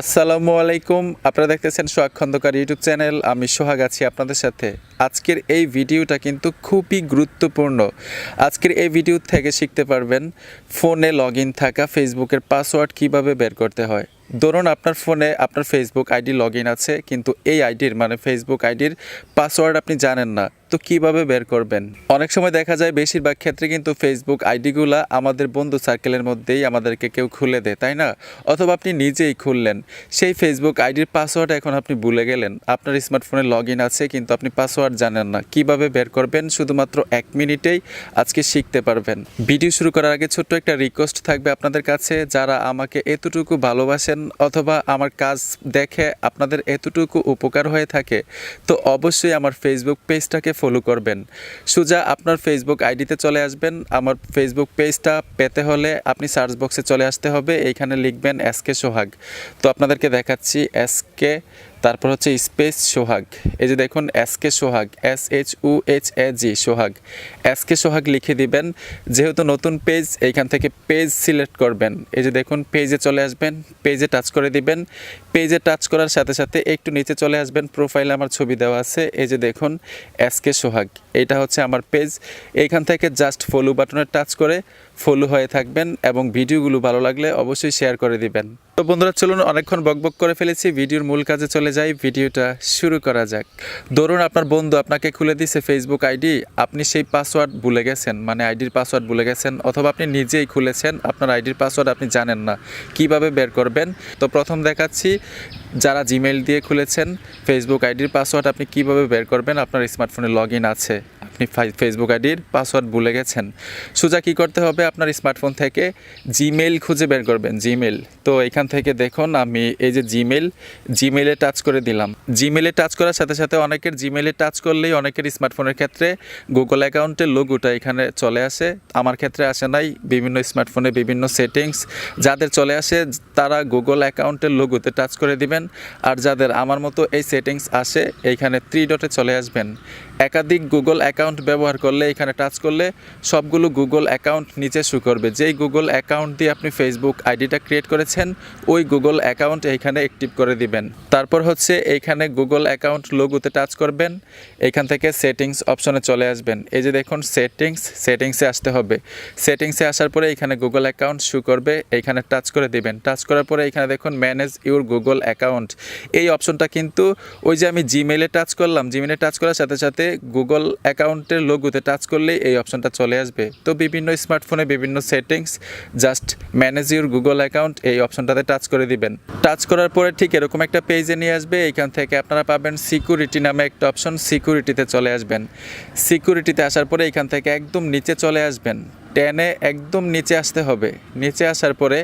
আসসালামু আলাইকুম। আপনারা দেখতেছেন সোহাগ খন্দকার ইউটিউব চ্যানেল। আমি সোহাগ আছি আপনাদের সাথে। আজকের এই ভিডিওটা কিন্তু খুবই গুরুত্বপূর্ণ। আজকের এই ভিডিও থেকে শিখতে পারবেন ফোনে লগইন থাকা ফেসবুকের পাসওয়ার্ড কিভাবে বের করতে হয়। ধরুন আপনার ফোনে আপনার ফেসবুক আইডি লগইন আছে, কিন্তু এই আইডির মানে ফেসবুক আইডির পাসওয়ার্ড আপনি জানেন না, তো কিভাবে বের করবেন? অনেক সময় দেখা যায় বেশিরভাগ ক্ষেত্রে কিন্তু ফেসবুক আইডিগুলা আমাদের বন্ধু সার্কেলের মধ্যেই আমাদেরকে কেউ খুলে দেয়, তাই না? অথবা আপনি নিজেই খুললেন, সেই ফেসবুক আইডির পাসওয়ার্ড এখন আপনি ভুলে গেলেন। আপনার স্মার্টফোনে লগইন আছে কিন্তু আপনি পাসওয়ার্ড জানেন না, কিভাবে বের করবেন শুধুমাত্র 1 মিনিটেই আজকে শিখতে পারবেন। ভিডিও শুরু করার আগে ছোট্ট একটা রিকোয়েস্ট থাকবে আপনাদের কাছে, যারা আমাকে এতটুকু ভালোবাসেন অথবা আমার কাজ দেখে আপনাদের এতটুকু উপকার হয়ে থাকে, তো অবশ্যই আমার ফেসবুক পেজটাকে ফলো করবেন। সোজা আপনার ফেসবুক আইডিতে চলে আসবেন। আমার ফেসবুক পেজটা পেতে হলে আপনি সার্চ বক্সে চলে আসতে হবে, এইখানে লিখবেন এসকে সোহাগ। তো আপনাদেরকে দেখাচ্ছি এসকে, তারপর হচ্ছে স্পেস সোহাগ। এই যে দেখুন এসকে সোহাগ, SHUHAG সোহাগ, এসকে সোহাগ লিখে দিবেন। যেহেতু নতুন পেজ, এইখান থেকে পেজ সিলেক্ট করবেন। এই যে দেখুন পেজে চলে আসবেন, পেজে টাচ করে দিবেন। পেজে টাচ করার সাথে সাথে একটু নিচে চলে আসবেন, প্রোফাইলে আমার ছবি দেওয়া আছে। এই যে দেখুন এসকে সোহাগ, এইটা হচ্ছে আমার পেজ। এইখান থেকে জাস্ট ফলো বাটনে টাচ করে ফলো হয়ে থাকবেন এবং ভিডিওগুলো ভালো লাগলে অবশ্যই শেয়ার করে দিবেন। তো বন্ধুরা চলুন, অনেকক্ষণ বকবক করে ফেলেছি, ভিডিওর মূল কাজে চলে যাই। ভিডিওটা শুরু করা যাক। ধরুন আপনার বন্ধু আপনাকে খুলে দিয়েছে ফেসবুক আইডি, আপনি সেই পাসওয়ার্ড ভুলে গেছেন, মানে আইডির পাসওয়ার্ড ভুলে গেছেন, অথবা আপনি নিজেই খুলেছেন, আপনার আইডির পাসওয়ার্ড আপনি জানেন না, কিভাবে বের করবেন? তো প্রথম দেখাচ্ছি, যারা জিমেইল দিয়ে খুলেছেন ফেসবুক আইডির পাসওয়ার্ড আপনি কিভাবে বের করবেন। আপনার স্মার্টফোনে লগইন আছে, আপনি ফেসবুক আইডির পাসওয়ার্ড ভুলে গেছেন। সোজা কী করতে হবে, আপনার স্মার্টফোন থেকে জিমেইল খুঁজে বের করবেন, জিমেইল। তো এখান থেকে দেখুন আমি এই যে জিমেইলে টাচ করে দিলাম। জিমেইলে টাচ করার সাথে সাথে অনেকের জিমেইলে টাচ করলেই অনেকের স্মার্টফোনের ক্ষেত্রে গুগল অ্যাকাউন্টের লোগোটা এখানে চলে আসে। আমার ক্ষেত্রে আসে নাই, বিভিন্ন স্মার্টফোনে বিভিন্ন সেটিংস যাদের চলে আসে তারা গুগল অ্যাকাউন্টের লোগোতে টাচ করে দিবেন। আর যাদের আমার মতো এই সেটিংস আসে, এইখানে 3 ডটে চলে আসবেন। একাধিক গুগল অ্যাকাউন্ট ব্যবহার করলে এখানে টাচ করলে সবগুলো গুগল অ্যাকাউন্ট নিচে শো করবে। যেই গুগল অ্যাকাউন্ট দিয়ে আপনি ফেসবুক আইডিটা ক্রিয়েট করেছেন, ওই গুগল অ্যাকাউন্ট এইখানে অ্যাক্টিভ করে দিবেন। তারপর হচ্ছে এইখানে গুগল অ্যাকাউন্ট লোগোতে টাচ করবেন, এইখান থেকে সেটিংস অপশনে চলে আসবেন। এই যে দেখুন সেটিংসে আসতে হবে। সেটিংসে আসার পরে এখানে গুগল অ্যাকাউন্ট শো করবে, এইখানে টাচ করে দিবেন। টাচ করার পরে এখানে দেখুন ম্যানেজ ইউর গুগল অ্যাকাউন্ট, এই অপশনটা কিন্তু ওই যে আমি জিমেইলে টাচ করলাম, জিমেইলে টাচ করার সাথে সাথে গুগল অ্যাকাউন্টের লোগোতে টাচ করলেই এই অপশনটা চলে আসবে। তো বিভিন্ন স্মার্টফোনে বিভিন্ন settings, just manage your Google account এই অপশনটাতে টাচ করে দিবেন। টাচ করার পরে ঠিক এরকম একটা পেজে নিয়ে আসবে। এইখান থেকে আপনারা পাবেন সিকিউরিটি নামে একটা অপশন, সিকিউরিটিতে চলে আসবেন। সিকিউরিটিতে আসার পরে এইখান থেকে একদম নিচে চলে আসবেন, টেনে একদম নিচে আসতে হবে। নিচে আসার পরে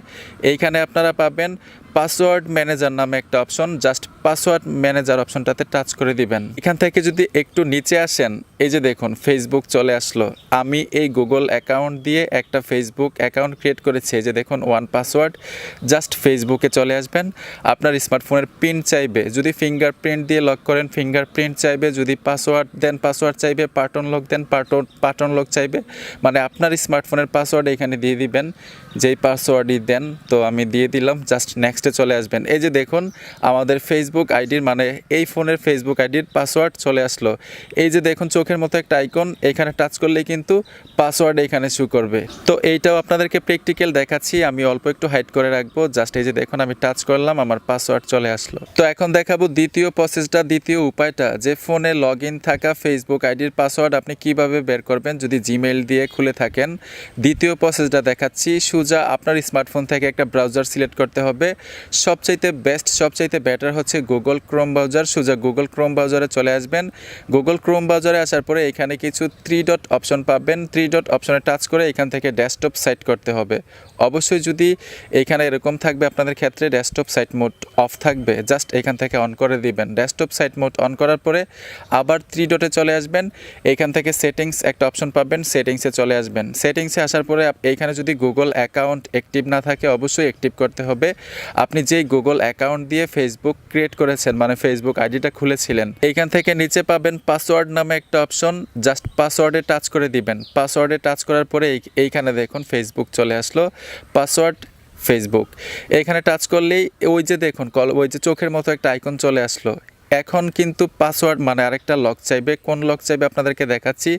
এইখানে আপনারা পাবেন পাসওয়ার্ড ম্যানেজার নামে একটা অপশন, জাস্ট পাসওয়ার্ড ম্যানেজার অপশনটাতে টাচ করে দিবেন। এখান থেকে যদি একটু নিচে আসেন, এই যে দেখুন ফেসবুক চলে আসলো। আমি এই গুগল অ্যাকাউন্ট দিয়ে একটা ফেসবুক অ্যাকাউন্ট ক্রিয়েট করেছি। এই যে দেখুন ওয়ান পাসওয়ার্ড, জাস্ট ফেসবুকে চলে আসবেন। আপনার স্মার্টফোনের পিন চাইবে, যদি ফিঙ্গারপ্রিন্ট দিয়ে লক করেন ফিঙ্গারপ্রিন্ট চাইবে, যদি পাসওয়ার্ড দেন পাসওয়ার্ড চাইবে, পার্টন লক দেন পার্টন লক চাইবে। মানে আপনার স্মার্টফোনের পাসওয়ার্ড এখানে দিয়ে দিবেন, যেই পাসওয়ার্ডই দেন। তো আমি দিয়ে দিলাম, জাস্ট নেক্সটে চলে আসবেন। এই যে দেখুন আমাদের ফেসবুক আইডির মানে এই ফোনের ফেসবুক আইডির পাসওয়ার্ড চলে আসলো। এই যে দেখুন চোখের মতো একটা আইকন, এখানে টাচ করলেই কিন্তু পাসওয়ার্ড এখানে শো করবে। তো এইটাও আপনাদেরকে প্র্যাকটিক্যাল দেখাচ্ছি, আমি অল্প একটু হাইড করে রাখবো। জাস্ট এই যে দেখুন আমি টাচ করলাম, আমার পাসওয়ার্ড চলে আসলো। তো এখন দেখাবো দ্বিতীয় প্রসেসটা, দ্বিতীয় উপায়টা, যে ফোনে লগইন থাকা ফেসবুক আইডির পাসওয়ার্ড আপনি কিভাবে বের করবেন যদি জিমেইল দিয়ে খুলে থাকেন। দ্বিতীয় প্রসেসটা দেখাচ্ছি। সোজা আপনার স্মার্টফোন থেকে একটা ব্রাউজার সিলেক্ট করতে হবে। সবচাইতে বেস্ট, সবচাইতে বেটার হচ্ছে গুগল ক্রোম ব্রাউজার। সোজা গুগল ক্রোম ব্রাউজারে চলে আসবেন। গুগল ক্রোম ব্রাউজারে আসার পরে এখানে কিছু 3 ডট অপশন পাবেন। 3 ডট অপশনে টাচ করে এখান থেকে ডেস্কটপ সাইট করতে হবে। অবশ্যই যদি এখানে এরকম থাকবে আপনাদের ক্ষেত্রে ডেস্কটপ সাইট মোড অফ থাকবে, জাস্ট এখান থেকে অন করে দিবেন। ডেস্কটপ সাইট মোড অন করার পরে আবার 3 ডটে চলে আসবেন। এখান থেকে সেটিংস একটা অপশন পাবেন, সেটিংসে চলে আসবেন। সেটিংসে আসার পরে এইখানে যদি গুগল অ্যাকাউন্ট অ্যাক্টিভ না থাকে অবশ্যই অ্যাক্টিভ করতে হবে। আপনি যেই গুগল অ্যাকাউন্ট দিয়ে ফেসবুক ক্রিয়েট করেছেন, মানে ফেসবুক আইডিটা খুলেছিলেন, এইখান থেকে নিচে পাবেন পাসওয়ার্ড নামে একটা অপশন, জাস্ট পাসওয়ার্ডে টাচ করে দিবেন। পাসওয়ার্ডে টাচ করার পরে এইখানে দেখুন ফেসবুক চলে আসলো। Password Facebook. এখানে টাচ করলেই ওই যে দেখুন ওই যে চোখের মতো একটা আইকন চলে আসলো। এখন কিন্তু পাসওয়ার্ড মানে আরেকটা লক চাইবে। কোন লক চাইবে আপনাদেরকে দেখাচ্ছি।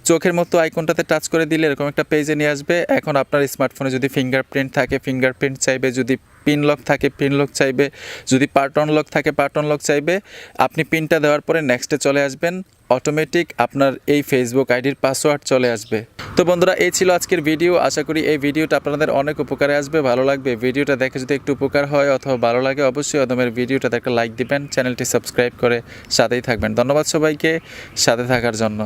চোখের মতো আইকনটাতে টাচ করে দিলে এরকম একটা পেজে নিয়ে আসবে। এখন আপনার স্মার্টফোনে যদি ফিঙ্গারপ্রিন্ট থাকে ফিঙ্গারপ্রিন্ট চাইবে, যদি পিন লক থাকে পিন লক চাইবে, যদি পার্টন লক থাকে পার্টন লক চাইবে। আপনি পিনটা দেওয়ার পরে নেক্সটে চলে আসবেন, অটোমেটিক আপনার এই ফেসবুক আইডির পাসওয়ার্ড চলে আসবে। তো বন্ধুরা, এই ছিল আজকের ভিডিও। আশা করি এই ভিডিওটা আপনাদের অনেক উপকারে আসবে, ভালো লাগবে। ভিডিওটা দেখে যদি একটু উপকার হয় অথবা ভালো লাগে, অবশ্যই অদমের ভিডিওটাতে একটা লাইক দিবেন, চ্যানেলটি সাবস্ক্রাইব করে সাথেই থাকবেন। ধন্যবাদ সবাইকে সাথে থাকার জন্য।